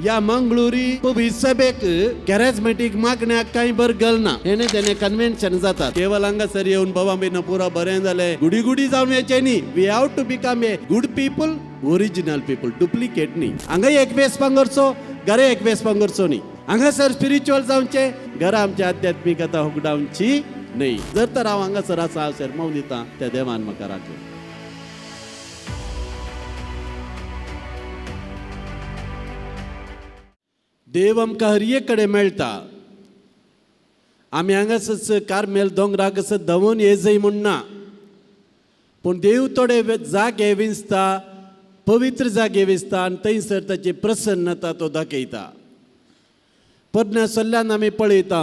या मंगळुरी पवी सभेक कॅरिझमॅटिक मागण्याक काही बर गलना हेने त्याने कन्व्हेन्शन जातात केवळ हांगासर येऊन बाबांबीन पुरा बरें जालें गुडी गुडी जावन येचे न्ही we have to become a good people original people duplicate न्ही हांगा एक वेसपांग करचो घरा एक वेसपांग करचो न्ही हांगासर स्पिरिच्युअल जावचे घरा आमची आध्यात्मिकता हुगडावची नाही जर तर हांव हांगासर आसा हांव सरमव दिता त्या देवान म्हाका राखले देव आमकां हर एक कडेन मेळटा आमी हांगासर कार्मेल दोंगराक धांवून येजय म्हणना पूण देव थोडे जागे विंचता पवित्र जागे विंचता आनी थंयसर ताची प्रसन्नता तो दाखयता पद्न्या सल्ल्यान आमी पळयता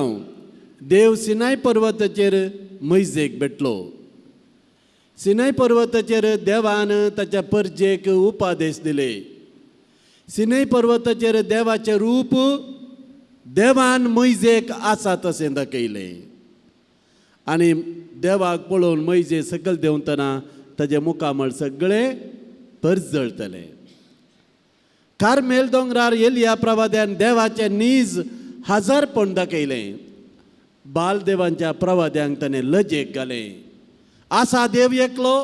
देव सिनाय पर्वताचेर मैजेक भेटलो सिनाय पर्वताचेर देवान ताच्या परजेक उपादेश दिले सिनाय पर्वताचेर देवाचें रूप देवान मैजेक आसा तशें दाखयलें आनी देवाक पळोवन मैजे सकयल देंवतना ताजे मुखामळ सगळें परजळटलें कार्मेल दोंगरार एलिया प्रवाद्यान देवाचें नीज हजारपण दाखयलें बालदेवांच्या प्रवाद्यांक ताणें लजेक घालें आसा देव एकलो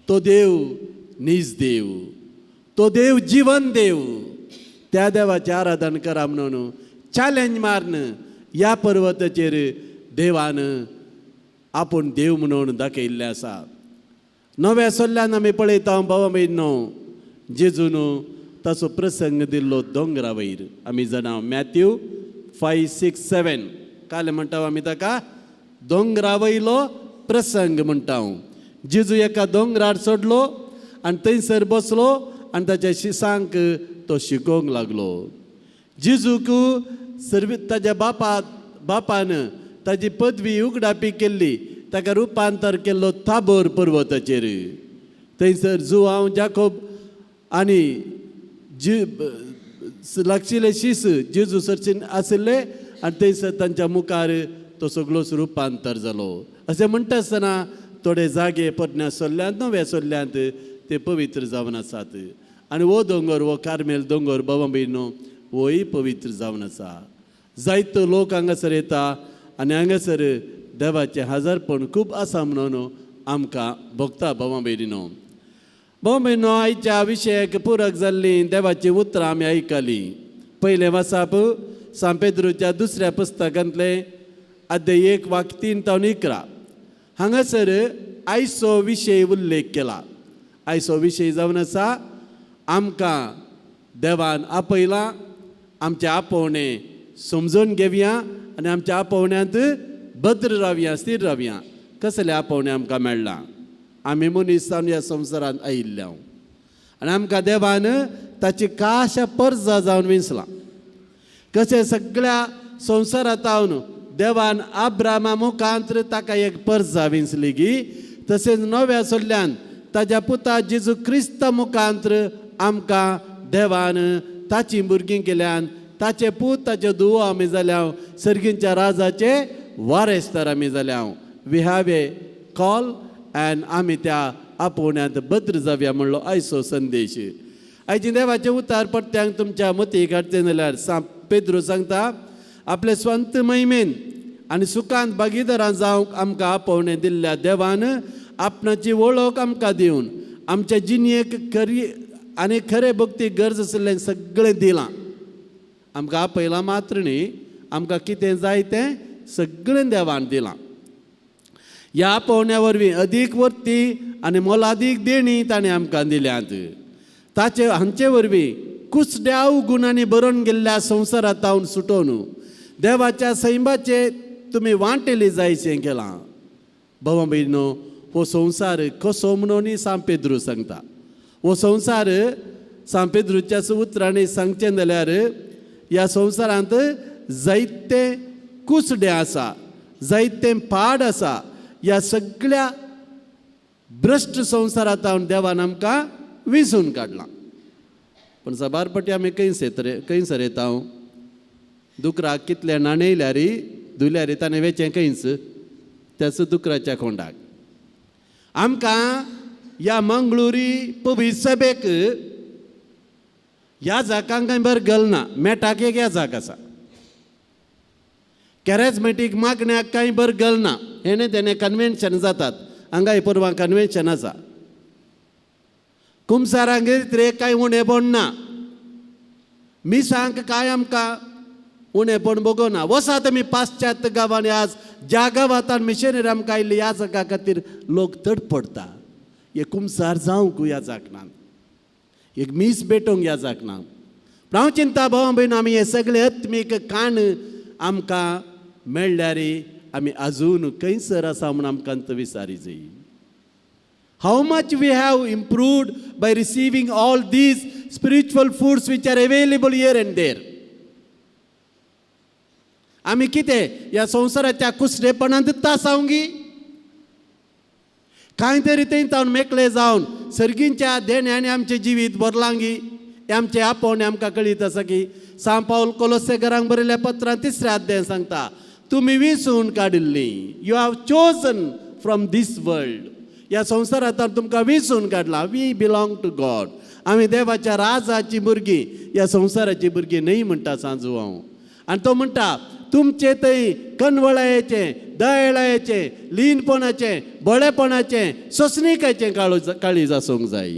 तो देव नीज देव तो देव जीवन देव त्या देवाचे आराधन करा म्हणून चॅलेंज मारन ह्या पर्वताचेर देवान आपूण देव म्हणून दाखयल्लें आसा नव्या सल्ल्यान आमी पळयता भावा भयणो जेजून ताचो प्रसंग दिल्लो दोंगरा वयर आमी जाणा मॅथ्यू 5:6-7 काल म्हणटा आमी ताका दोंगरा वयलो प्रसंग म्हणटा जेजू एका दोंगरार चडलो आनी थंयसर बसलो आनी ताच्या शिसांक तो शिकोवंक लागलो जेजूक ताच्या बापान ताची पदवी उगडापी केल्ली ताका रुपांतर केल्लो ताबोर पर्वताचेर थंयसर जुआंव जाकोब आनी लागशिल्ले शीस जेजू सरचीन आशिल्ले आनी थंयसर तांच्या मुखार तो सगळोच रुपांतर जालो अशें म्हणटा आसतना थोडे जागे पद्न्या सल्ल्यांत नव्या सल्ल्यांत ते पवित्र जावन आसात आनी हो दोंगर हो कार्मेल दोंगर बाबा भयणो होय पवित्र जावन आसा जायतो लोक हांगासर येता आनी हांगासर देवाचें हजारपण खूब आसा म्हणून आमकां भोगता बाबा भयणीनो बाबा भयणो आयच्या विशयाक पुरक जाल्लीं देवाचीं उतरां आमी आयकलीं पयलें वाचप सान पेद्रूच्या दुसऱ्या पुस्तकांतलें अध्याय 1:3-11 हांगासर आयचो विशय उल्लेख केला आयचो विशय जावन आसा आमकां देवान आपयलां आमचें आपोवणें समजून घेवया आनी आमच्या आपोवण्यांत भद्र रावया स्थिर रावया कसलें आपोवणें आमकां मेळ्ळां आमी मनीस जावन ह्या संवसारांत आयिल्ल्या आनी आमकां देवान ताची काशा पर्जा जावन विंचलां कशें सगळ्या संवसारांत हांव देवान आब्रामा मुखांत्र ताका एक पर्जा विंचली गी तशेंच नव्या सल्ल्यान ताच्या पुता जेजू क्रिस्त मुखांत्र आमकां देवान ताची भुरगीं केल्यान ताचे पूत ताचे धुवो आमी जाल्या सर्गींच्या राजाचे वारेस्तार आमी जाल्या we have a call and आमी त्या आपोवण्यांत भद्र जावया म्हणलो आयचो संदेश आयची देवाचें उतार परत्यांक तुमच्या मती काडचें जाल्यार पेद्रू सांगता आपले स्वंत महिमेन आनी सुखांत भागीदारां जावंक आमकां आपोवणें दिल्ल्या देवान आपणाची वळख आमकां दिवन आमच्या जिणयेक आनी खरें भक्ती गरज आशिल्लें सगळें दिलां आमकां आपयलां मात्र न्ही आमकां कितें जाय तें सगळें देवान दिलां ह्या आपोवण्या वरवीं अदीक वर्ती आनी मोलादीक देणी ताणें आमकां दिल्यात हांचे वरवीं कुसड्याव गुणांनी बरोवन गेल्ल्या संवसारांत हांव सुटोवन देवाच्या सैमाचे तुमी वांटेली जायशें केलां बाबा भयणो हो संवसार कसो म्हणून सान पेद्रू सांगता हो संवसार सान पेद्रूच्या उतरांनी सांगचें जाल्यार ह्या संवसारांत जायते कुसडे आसा जायते पाड आसा ह्या सगळ्या भ्रश्ट संवसारांत हांव देवान आमकां विंचून काडलां पण सबारपटी आमी खंयसर येता दुकराक कितले नाणयल्यार धुल्यार ताणें वेचें खंयच त्याच दुकराच्या खोंडाक आमकां ह्या मंगळुरी पवी सभेक ह्या जाकांक बर गलना मेटाक एक ह्या जाक आसा कॅरेजमेटीक मागण्याक कांय बर गलना हेणे तेणे कन्वेन्शन जातात हांगा परवा कन्वेन्शन आसा कुमसारांगेर रे कांय उणेपण ना मिसांक काय आमकां उणेपण बगोना वसात आमी पाश्चात्य गांवांनी आज ज्या गांवांत मिशनरी आमकां आयिल्ली ह्या जागा खातीर लोक तडपडटा हे कुमसार जावंक ह्या जाकनान एक मीस भेटोंक ह्या जाकना पूण हांव चिंता भाव भयण आमी हे सगळे आत्मीक काण आमकां मेळ्ळ्यार आमी आजून खंयसर आसा म्हूण आमकां विचारी जाय how much we have improved by receiving all these spiritual foods which are available here and there आमी कितें ह्या संवसाराच्या कुसरेपणांत तासावंगी कांय तरी थंय मेकळे जावन सर्गींच्या देण्याने आमचें जिवीत बरलांगी हें आमचें आपोवन आमकां कळीत आसा की सांत पावल कोलोसेकरांक बरयल्ल्या पत्रांत 3ऱ्या अध्यायान सांगता तुमी विंचून काडिल्लीं you have chosen from this world ह्या संवसारांतल्यान तुमकां विंचून काडलां वी बिलोंग टू गॉड आमी देवाच्या राजाची भुरगीं ह्या संवसाराची भुरगीं न्हय म्हणटा सांजू हांव आनी तो म्हणटा तुमचे थंय कनवळायेचें दयेळायेचें लीनपणाचें बळेपणाचें सोंसणिकायचें काळीज आसूंक जाय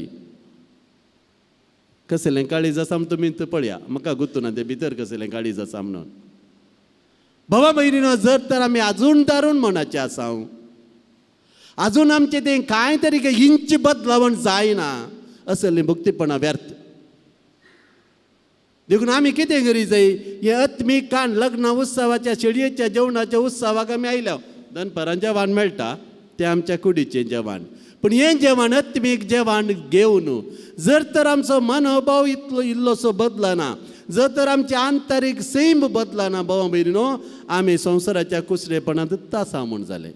कसलें काळीज आसा म्हूण तुमी पळया म्हाका गुंतूना तें भितर कसलें काळीज आसा म्हणून भावा भयणीनो जर तर आमी आजून दारून मनाचे आसा आजून आमचें तें कांय तरी इंच बदलावण जायना असलें भक्तीपणां व्यर्थ देखून आमी कितें करी जाय हे आत्मीक काण लग्न उत्सवाच्या शेडयेच्या जेवणाच्या उत्सवाक आमी आयल्या दनपारां जेवण मेळटा तें आमच्या कुडीचें जेवण पूण हें जेवण आत्मीक जेवण घेवन जर तर आमचो मनोभाव इल्लोसो बदलना जर तर आमचे आंतरीक सैम बदलना भावा भयणीनो आमी संवसाराच्या कुसरेपणांत तासा म्हूण जाले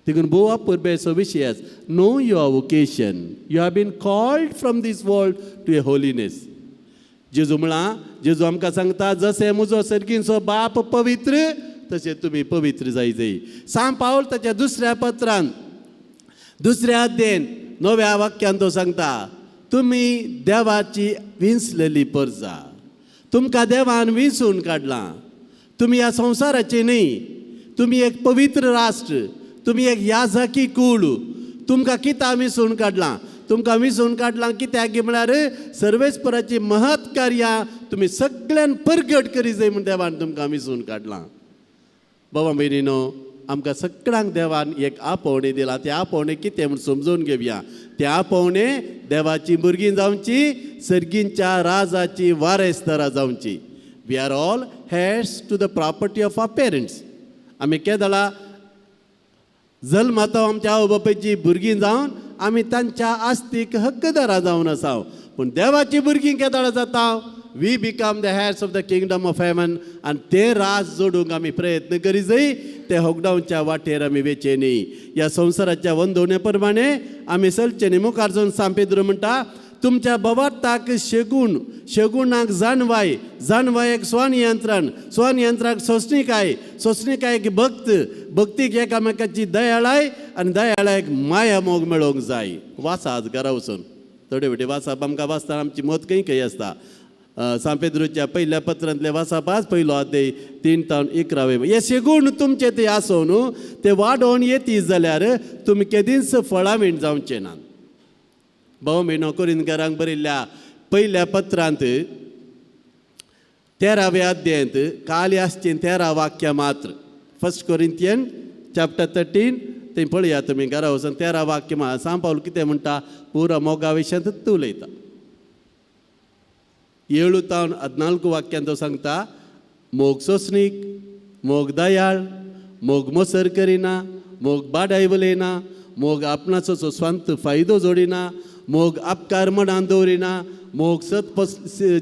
देखून बोवा पुरबेचो विशय आसा know your vocation you have been called from this world to a holiness जेजू म्हळां जेजू आमकां सांगता जशें म्हजो सर्गीचो बाप पवित्र तशें तुमी पवित्र जाय सांत पावल ताच्या 2ऱ्या पत्रांत 2ऱ्या अध्यायान 9व्या वाक्यान तो सांगता तुमी देवाची विंचलेली परजा तुमकां देवान विंचून काडलां तुमी ह्या संवसाराचे न्हय तुमी एक पवित्र राष्ट्र तुमी एक याजकी कूळ तुमकां कित्याक विंचून काडलां तुमकां विंचून काडलां कित्याक म्हळ्यार सर्वेस्पराची महत् कार्यां तुमी सगळ्यान परगट करी जाय म्हूण देवान तुमकां विंचून काडलां बाबा भयणीनो आमकां सगळ्यांक देवान एक आपोवणें दिला ते आपोवणें कितें म्हूण समजून घेवया ते आपोवणें देवाची भुरगीं जावची सर्गींच्या राजाची वारेस्तारां जावची we are all heads to the property of our parents आमी केदळा जल्मातो आमच्या आवय बापायची भुरगीं जावन आमी तांच्या आस्तीक हक्कदारां जावन आसा पूण देवाची भुरगीं केदळा जाता we become the heads of the kingdom of heaven आनी तें राज जोडूंक आमी प्रयत्न करी जाय ते हॉकडावनच्या वाटेर आमी वेचे न्ही ह्या संवसाराच्या वंदवणे प्रमाणे आमी चलचे न्ही मुखार जावन सांत पेद्रो म्हणटा तुमच्या भवार्थाक शेगुणाक जाणवाय जाणवायेक स्वनियंत्रण स्वनियंत्रणाक सोंसणिकायेक भक्तीक एकामेकाची दयाळाय आनी दयाळायक माया मोग मेळोवंक जाय वाचा आज घरा वचून थोडे फावटी वाचप आमकां वाचतना आमची मत खंय आसता सांत पेद्रोच्या पहिल्या पत्रांतले वाचप आज पयलो अध्याय 3 ते 11 हे शेगूण तुमचे ते आसून ते वाडोवन येती जाल्यार तुमी केदींच फळावीण जावचे नात भाव भयणो कोरिंथकारांक बरयल्ल्या पहिल्या पत्रांत 13व्या अध्यायांत खाली आसचें 13 वाक्यां मात्र 1 कोरिंथियन चॅप्टर 13 ते पळया तुमी घरा वचून 13 वाक्य सांत पावल कितें म्हणटा पुरा मोगा विशयांत उलयता 7 ते 14 वाक्यान तो सांगता मोग सोंसणीक मोग दयाळ मोग मोसर करिना मोग बाडाय उलयना मोग आपणाचो स्वांत फायदो जोडिना मोग आपकार मनान दवरिना मोग सत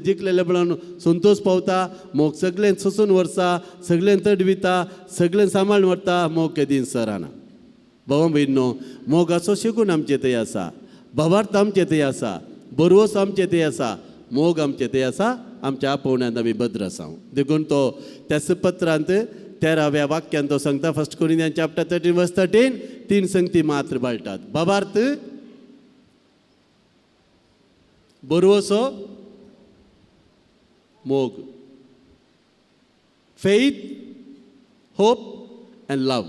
जिखलेले म्हणून संतोष पावता मोग सगळें सोंसून व्हरता सगळें तडविता सगळें सांबाळून व्हरता मोग केदीन सराना भाव भयणो मोगाचो शेगूण आमचे थंय आसा भावार्थ आमचे थंय आसा बरवस आमचे थंय आसा मोग आमचे थंय आसा आमच्या आपोवण्यांत आमी भद्र आसा देखून तो त्याच पत्रांत 13व्या वाक्यान तो सांगता 1 कोरिंथियन चॅप्टर 13 वर्स 13 3 संगती मात्र बाळटात भावार्थ बरवसो मोग. फेथ, होप अँड लव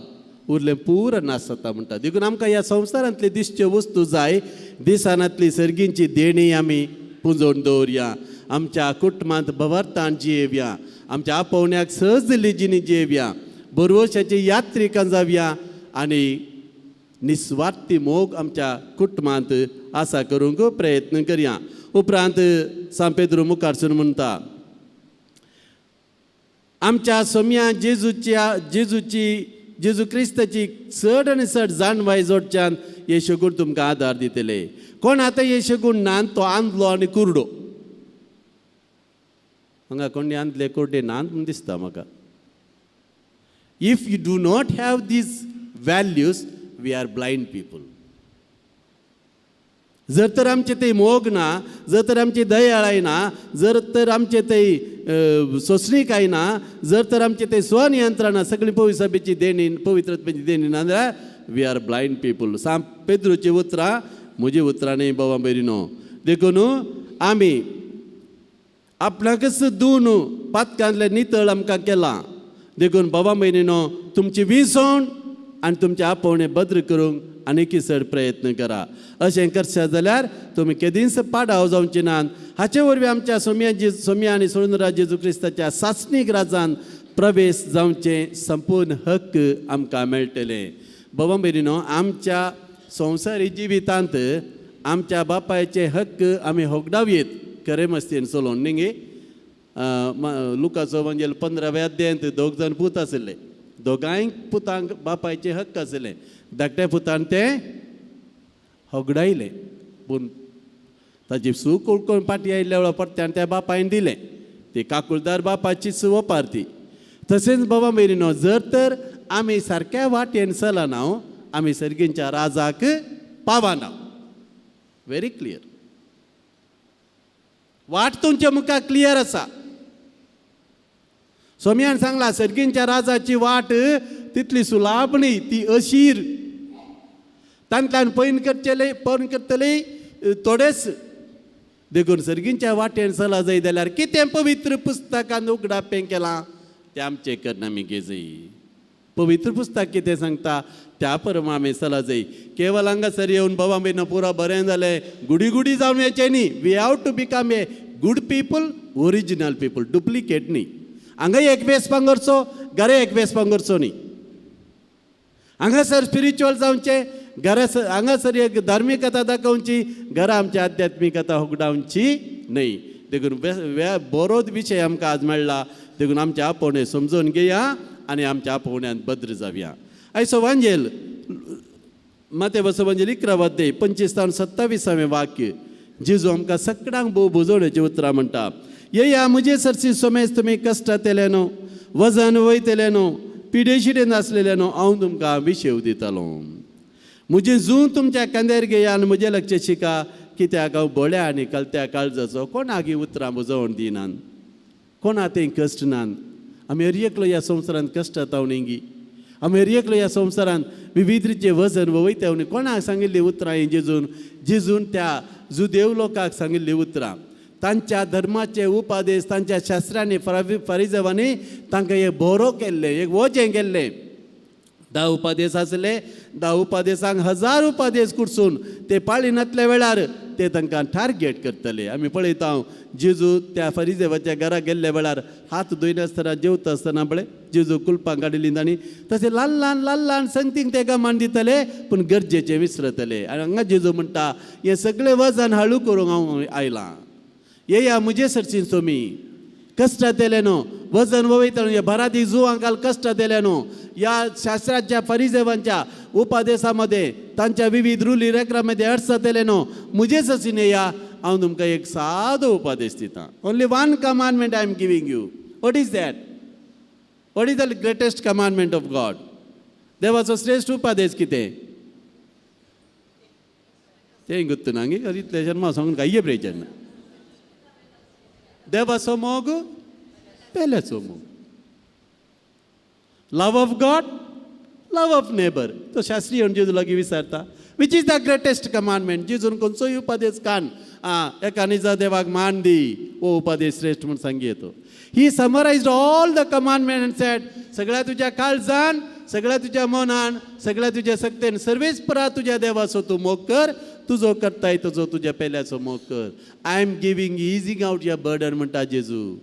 उरलें पुरो नास जाता म्हणटा. देखून आमकां ह्या संवसारांतली दिसच्यो वस्तू जाय, दिसानांतली सर्गींची देणी आमी पुंजोवन दवरया. आमच्या कुटुंबांत भवार्थान जियेवया. आमच्या आपोवण्याक सहज लिजीनी जियेवया. बरवशाची यात्रिकां जावया आनी निस्वार्थी मोग आमच्या कुटुंबांत आसा करूंक प्रयत्न करया. उपरांत सान पेद्रू मुखारसून म्हणटा, आमच्या सोम्या जेजू क्रिस्ताची चड आनी चड जाणवाय जोडच्यान येशूगूण तुमकां आदार दितले. कोण आतां येशूगूण नान तो आंधलो आनी कुरडो. हांगा कोणी आंधले कुरडे नांत म्हूण दिसता म्हाका. If you do not have these values we are blind people. जर तर आमचे ते मोग ना, जर तर आमची दयाळाय ना, जर तर आमचे ते सोंसणीकाय ना, जर तर आमचे ते स्वनियंत्रण सगळी पवित्र सभेची देणी पवित्रतेची देणी ना जाल्यार वी आर ब्लायंड पीपल. सान पेद्रूची उतरां म्हजी उतरां न्ही बाबा बेरिनो. देखून आमी आपणाकच धुवन पातकांतले नितळ आमकां केलां. देखून बाबा भयणीनो, तुमची विसवण आनी तुमचे आपोवणें भद्र करूंक आनीक चड प्रयत्न करा. अशें करशात जाल्यार तुमी केदींच पाडाव जावचे नात. हाचे वरवीं आमच्या सोम्या आनी सोनुरा जेजू क्रिस्ताच्या सासणीक राजान प्रवेश जावचे संपूर्ण हक्क आमकां मेळटले. बाबा भयणीनो, आमच्या संवसारी जिवितांत आमच्या बापायचे हक्क आमी होगडावयेत खरे मस्तीन चलोवन न्ही गे. लुकाचो म्हणजे 15व्या अध्यायांत 2 जाण पूत आशिल्ले. दोगांय पुतांक बापायचे हक्क आशिल्ले. धाकट्या पुतान ते होगडायले, पूण ताची सूक उडकोवन पाटी आयिल्ल्या वेळा परत्यान त्या बापायन दिले. ती काकुळदार बापाचीच वपार ती. तशेंच बाबा भयणीनो, जर तर आमी सारक्या वाटेन चलना आमी सर्गींच्या राजाक पावना. Very clear. वाट तुमच्या मुखार क्लियर आसा. सोम्यान सांगला सर्गींच्या राजाची वाट तितली सुलाभ न्ही, ती अशीर. तांतल्यान पयन करतले थोडेच. देखून सर्गींच्या वाटेन चला जाय जाल्यार कितें पवित्र पुस्तकान उगडापें केलां तें आमचें करून आमी घेजय. पवित्र पुस्तक कितें सांगता त्या प्रमाणे आमी चला जाय. केवळ हांगासर येवन बाबा बेन पुरो बरें जालें गुडी जावन येचें न्ही. We have to become a good people, original people, duplicate न्ही. हांगा एक वेसपांग करचो, घरा एक वेसपांग करचो न्ही. हांगासर स्पिरिच्युअल जावचें, घरा हांगासर एक धार्मिकता दाखोवची, घरा आमची आध्यात्मिकता होगडावची न्ही. देखून बरोच विशय आमकां आज मेळ्ळा. देखून आमचे आपोवणें समजून घेया आनी आमच्या आपोवण्यांत भद्र जावया. आयचो वांजेल माते वंजेल 11 अध्याय 25-27 वाक्य. जेजू आमकां सगळ्यांक भोव बुजोवण्याची उतरां म्हणटा. येया म्हजे सरसी सोमेज तुमी कश्टांतले न्हू, वजन वयतले न्हू, पिडेशिडेन आसलेले न्हू, हांव तुमकां विशेव दितलो. म्हजें जूं तुमच्या कांदेर घेया आनी म्हजें लक्ष शिका, कित्याक हांव बोड्या आनी कलत्या काळजाचो कोणाक उतरां बुजोवण दिनान, कोणा तें कश्ट नान. आमी हर एकलो ह्या संवसारांत कश्टांत न्ही. आमी हर एकलो ह्या संवसारांत विविधरीचें वजन वयता न्ही. कोणाक सांगिल्लीं उतरां ही जेजून त्या जुदेव लोकांक सांगिल्लीं उतरां. तांच्या धर्माचे उपादेश तांच्या शास्त्रांनी फरिजवांनी तांकां एक बरो केल्लें, एक वजें केल्लें. 10 उपादेश आसले. 10 उपादेशांक 1000 उपादेश कुडसून ते पाळिनातल्या वेळार ते तांकां टार्गेट करतले. आमी पळयता जेजू त्या फरिजेवाच्या घरा गेल्ल्या वेळार हात धुयनासतना जेवता आसतना पळय जेजू कुलपां काडिल्लीं तांणी तशें ल्हान ल्हान संगतींक ते गमान दितले, पूण गरजेचें विसरतले. आनी हांगा जेजू म्हणटा हें सगळें वजन हळू करूंक हांव आयलां. येया म्हजे सरसीन तुमी कश्टां दिले न्हू, वजन वयता न्हू, भरादी जुवांकाल कश्टां दिले न्हू. या शास्त्राच्या फरिजेवांच्या उपादेशामध्ये तांच्या विविध रुली रेखरामध्ये अडचण दिले न्हू. म्हजे सरसीन येया, हांव तुमकां एक सादो उपादेश दितां. Only 1 commandment I am giving you. What is that? What is the greatest commandment of God? देवाचो श्रेष्ठ उपादेश कितें तें गुर्तू ना गे. इतले जन्मा सांगून काय प्रेचन देवाचो मोग पेल्याचो मोग. Love of God, love of neighbour. तो शास्त्री येवन जेजू लागीं विचारता which is the greatest commandment. जेजून खंयचोय उपादेश कान एका निजा देवाक मान दी, वो उपादेश श्रेष्ठ म्हणून सांगी येतो. He summarized all the commandment and said, सगळ्या तुझ्या काळजान, सगळ्या तुझ्या मनान, सगळ्या तुझ्या सक्तेन सर्वेस्परा तुझ्या देवाचो तू मोग कर, तुझो करताय तुझो तुझ्या पेल्याचो मोग कर. I am giving easing out your burden म्हणटा जेजू.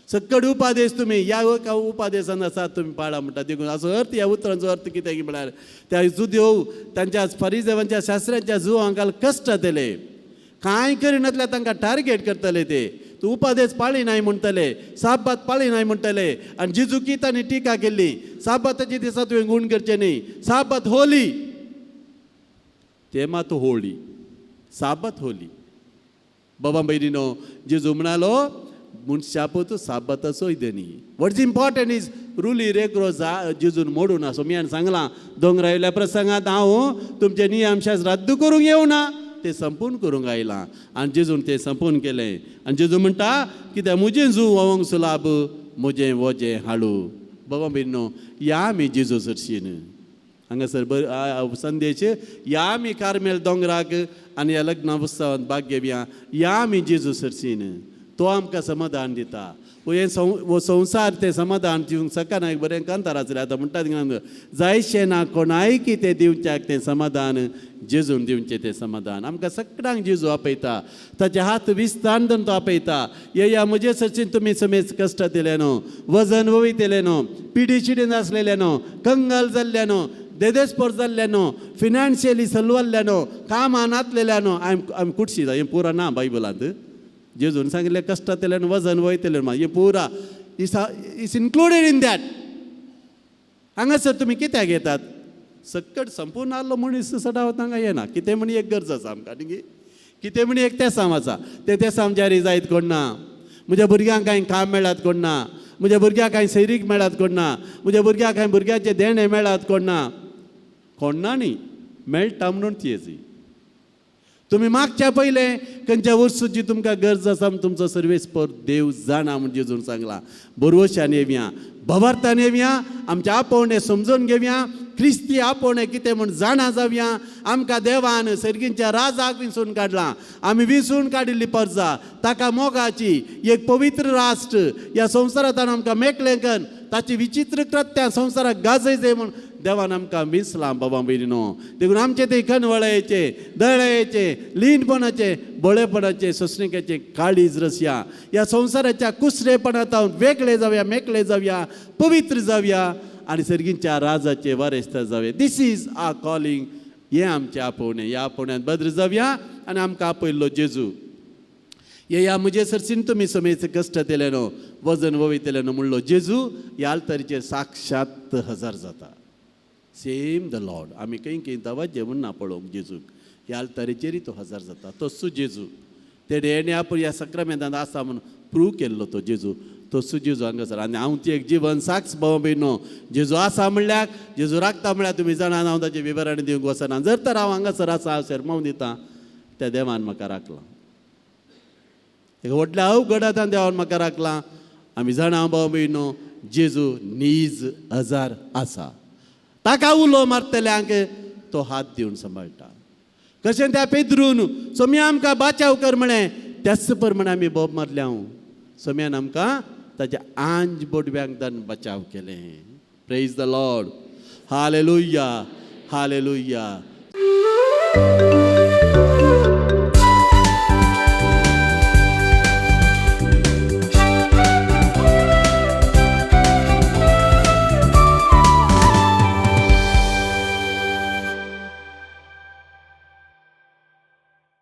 सकड उपादेश तुम्ही या उपादेशान आसा तुम्ही पाळा म्हणटा. देखून असो अर्थ ह्या उतरांचो अर्थ कितें की म्हळ्यार त्या जुदेव तांच्या फरिसेवांच्या शास्त्रांच्या जुव हांकां कश्ट दिले, कांय करिनातल्या तांकां टार्गेट करतले. ते तूं उपादेश पाळी नाही म्हणटले, साबात पाळी नाही म्हणटले. आनी जेजू तांणी टिका केल्ली, साबाताच्या दिसा तुवें गुण करचे न्ही, साबात होली. ते मात होळी, साबात होली. बाबा भयणीनो, जेजू म्हणालो मनशापूत साबाताचोय देनी. वॉट इज इम्पॉर्टंट इज रुली रेकरो जेजून मोडून असो. मी सांगलां दोंगरा येयल्या प्रसंगात हांव तुमचे नियमशास रद्द करूंक येवना, ते संपूर्ण करूंक आयलां. आनी जेजून ते संपूर्ण केलें. आनी जेजू म्हणटा कित्याक म्हजें जू वोवंक सुलाब, म्हजें वजें हाडू. बाबा भयणीनो, या आमी जेजू सरशीन हांगासर संदेश, या आमी कार्मेल दोंगराक आनी ह्या लग्ना उत्सवांत भाग घेवया. या आमी जेजू सरशीन, तो आमकां समाधान दिता. वो संवसार ते समाधान दिवंक सकना. एक बरें कांतार आसलें आतां म्हणटात जायशें ना कोणाय की तें दिवच्याक तें समाधान, जेजून दिवचें तें समाधान. आमकां सगळ्यांक जेजू आपयता, ताचे हात विस्तारून तो आपयता. या म्हजे सरशीन तुमी समेत कश्ट दिले न्हू, वजन वयतले न्हू, पिडी शिडीन आसलेले न्हू, कंगाल जाल्ले न्हू, देदेस्पोर जाल्ले न्हू, फिनान्शियली सलवल्ले न्हू, कामान आतलेले न्हू. आमी कुडशी हें पुरा ना बायबलांत. जेजून सांगिल्लें कश्ट दिलें वजन वयतलें हे पुरा इज इन्क्लुडेड इन दॅट. हांगासर तुमी कित्याक येतात? सकट संपूर्ण आसलो मनीस सदांच हांगा येना. कितें म्हणी एक गरज आसा आमकां न्ही, कितें म्हणी एक तेसांव आसा. तें तेसांव जारी जायत कोण ना. म्हज्या भुरग्यांक कांय काम मेळत कोण ना, म्हज्या भुरग्यांक कांय सैरीक मेळत कोण ना, म्हज्या भुरग्यांक कांय भुरग्याचे देणे मेळत कोण ना. कोण ना न्ही, मेळटा म्हणून ती येजी. तुम्ही मागच्या पयलें खंयच्या वस्तूची तुमकां गरज आसा तुमचो सर्वेस्पर देव जाणा म्हूण जेजून सांगलां. बरोवशान येवया, भवार्थान येवया, आमच्या आपोवणें समजून घेवया, क्रिस्ती आपोवणें कितें म्हूण जाणा जावया. आमकां देवान सर्गींच्या राजाक विंचून काडलां. आमी विंचून काडिल्ली परजा ताका मोगाची एक पवित्र राष्ट्र ह्या संवसारांत आमकां मेकळें कर. ताची विचित्र कृत्यां संवसाराक गाजय जाय म्हूण देवान आमकां विंचलां. बाबा भयणीनो, देखून आमचे ते कनवळेचे, दळेचे, लिनपणाचे, बळेपणाचे, सोंसणिकेचे काळीज रसया. ह्या संवसाराच्या कुसरेपणांत वेगळे जावया, मेकळे जावया, पवित्र जावया आनी सर्गींच्या राजाचे वारेस्तार जावया. This is our calling. हें आमचें आपोवणें. ह्या आपोवण्यांत बद्र जावया आनी आमकां आपयल्लो जेजू. या म्हजे सरसीन तुमी समेत कश्ट दिले न्हू, वजन वयतलें न्हू म्हणलो जेजू ह्या आल्तारीचेर साक्षात हजर जाता. Same the Lord. आमी खंय दवाचे म्हूण ना पळोवंक जेजूक. ह्या आल्तारीचेरय तो हजर जाता. तस्सो जेजू ते डेणे आपूण ह्या सक्रामेंतांत आसा म्हणून प्रूव केल्लो तो जेजू. तस्सो जेजू हांगासर. आनी हांव ती एक जीवन साक्ष भाव भयणो, जेजू आसा म्हणल्यार, जेजू राखता म्हणल्यार तुमी जाणात हांव ताचें विवरण दिवंक वचना. जर तर हांव हांगासर आसा, हांव सेरमांव दितां, त्या देवान म्हाका राखलां. एक व्हडल्या अवघडांत देवान म्हाका राखलां. आमी जाणा भाव भयणो, जेजू नीज हजर आसा. ताका उलो मारतल्यांक तो हात दिवन सांबाळटा. कशें त्या पेद्रून सोमी आमकां बाचाव कर म्हणें, त्याच प्रमाणे आमी बोब मारल्या. सोम्यान आमकां ताच्या आंज बोडव्यांक दान बचाव केलें. Praise the Lord. Hallelujah, hallelujah.